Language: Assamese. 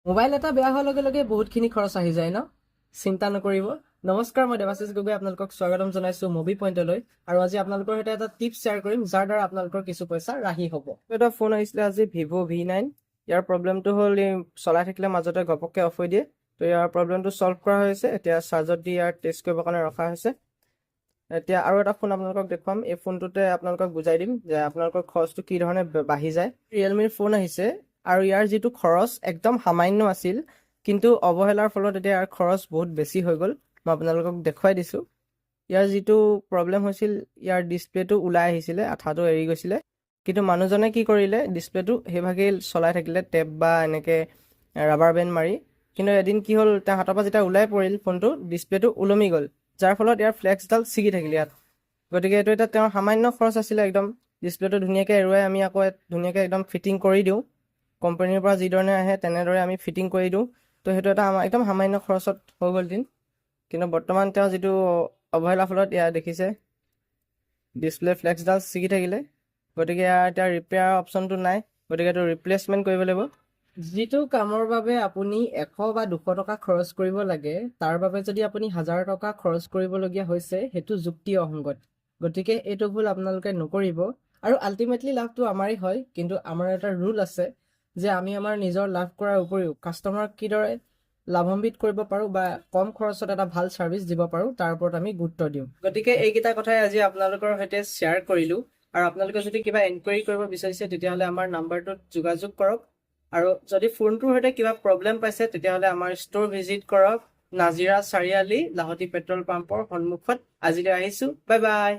মোবাইল এটা বেয়া হোৱাৰ লগে লগে বহুতখিনি খৰচ আহি যায় ন? চিন্তা নকৰিব। নমস্কাৰ, মই দেৱাশিষ গগৈ আপোনালোকক স্বাগতম জনাইছো মুভি পইণ্টলৈ। আৰু আজি আপোনালোকৰ সৈতে এটা টিপছ শ্বেয়াৰ কৰিম, যাৰ দ্বাৰা আপোনালোকৰ কিছু পইচা ৰাহি হ'ব। এটা ফোন আহিছিলে আজি, ভিভো V9। ইয়াৰ প্ৰব্লেমটো হ'ল চলাই থাকিলে মাজতে ঘপককৈ অফ হৈ দিয়ে। তো ইয়াৰ প্ৰব্লেমটো চল্ভ কৰা হৈছে। এতিয়া চাৰ্জত দি ইয়াৰ টেষ্ট কৰিবৰ কাৰণে ৰখা হৈছে। এতিয়া আৰু এটা ফোন আপোনালোকক দেখুৱাম। এই ফোনটোতে আপোনালোকক বুজাই দিম যে আপোনালোকৰ খৰচটো কি ধৰণে বাঢ়ি যায়। ৰিয়েলমিৰ ফোন আহিছে আৰু ইয়াৰ যিটো খৰচ একদম সামান্য আছিল, কিন্তু অৱহেলাৰ ফলত এতিয়া ইয়াৰ খৰচ বহুত বেছি হৈ গ'ল। মই আপোনালোকক দেখুৱাই দিছোঁ। ইয়াৰ যিটো প্ৰব্লেম হৈছিল, ইয়াৰ ডিছপ্লেটো ওলাই আহিছিলে, আঠাটো এৰি গৈছিলে। কিন্তু মানুহজনে কি কৰিলে, ডিছপ্লেটো সেইভাগেই চলাই থাকিলে টেপ বা এনেকৈ ৰাবাৰ বেণ্ড মাৰি। কিন্তু এদিন কি হ'ল, তাৰ হাতৰ পৰা যেতিয়া ওলাই পৰিল ফোনটো, ডিছপ্লেটো ওলমি গ'ল, যাৰ ফলত ইয়াৰ ফ্লেক্সডাল ছিগি থাকিল ইয়াত। গতিকে এইটো এটা তেওঁৰ সামান্য খৰচ আছিলে একদম। ডিছপ্লেটো ধুনীয়াকৈ এৰুৱাই আমি আকৌ ধুনীয়াকৈ একদম ফিটিং কৰি দিওঁ। কোম্পানীৰ পৰা যিধৰণে আহে তেনেদৰে আমি ফিটিং কৰি দিওঁ। তো সেইটো এটা আমাৰ একদম সামান্য খৰচত হৈ গ'ল দিন। কিন্তু বৰ্তমান তেওঁ যিটো অৱহেলাৰ ফলত ইয়াৰ দেখিছে ডিছপ্লে ফ্লেক্সডাল ছিগি থাকিলে। গতিকে ইয়াৰ এতিয়া ৰিপেয়াৰ অপশ্যনটো নাই, গতিকে এইটো ৰিপ্লেচমেণ্ট কৰিব লাগিব। যিটো কামৰ বাবে আপুনি 100 বা 200 টকা খৰচ কৰিব লাগে, তাৰ বাবে যদি আপুনি 1000 টকা খৰচ কৰিবলগীয়া হৈছে, সেইটো যুক্তি অসংগত। গতিকে এইটো ভুল আপোনালোকে নকৰিব। আৰু আল্টিমেটলি লাভটো আমাৰেই হয়, কিন্তু আমাৰ এটা ৰুল আছে যে আমি আমাৰ নিজৰ লাভ কৰাৰ উপৰিও কাষ্টমাৰক কিদৰে লাভান্বিত কৰিব পাৰোঁ বা কম খৰচত এটা ভাল ছাৰ্ভিচ দিব পাৰোঁ, তাৰ ওপৰত আমি গুৰুত্ব দিওঁ। গতিকে এইকেইটা কথাই আজি আপোনালোকৰ সৈতে শ্বেয়াৰ কৰিলোঁ। আৰু আপোনালোকে যদি কিবা এনকুৱাৰী কৰিব বিচাৰিছে, তেতিয়াহ'লে আমাৰ নাম্বাৰটোত যোগাযোগ কৰক। আৰু যদি ফোনটোৰ সৈতে কিবা প্ৰব্লেম পাইছে, তেতিয়াহ'লে আমাৰ ষ্ট'ৰ ভিজিট কৰক, নাজিৰা চাৰিআলি, লাহতি পেট্ৰল পাম্পৰ সন্মুখত। আজিলৈ আহিছোঁ, বাই বাই।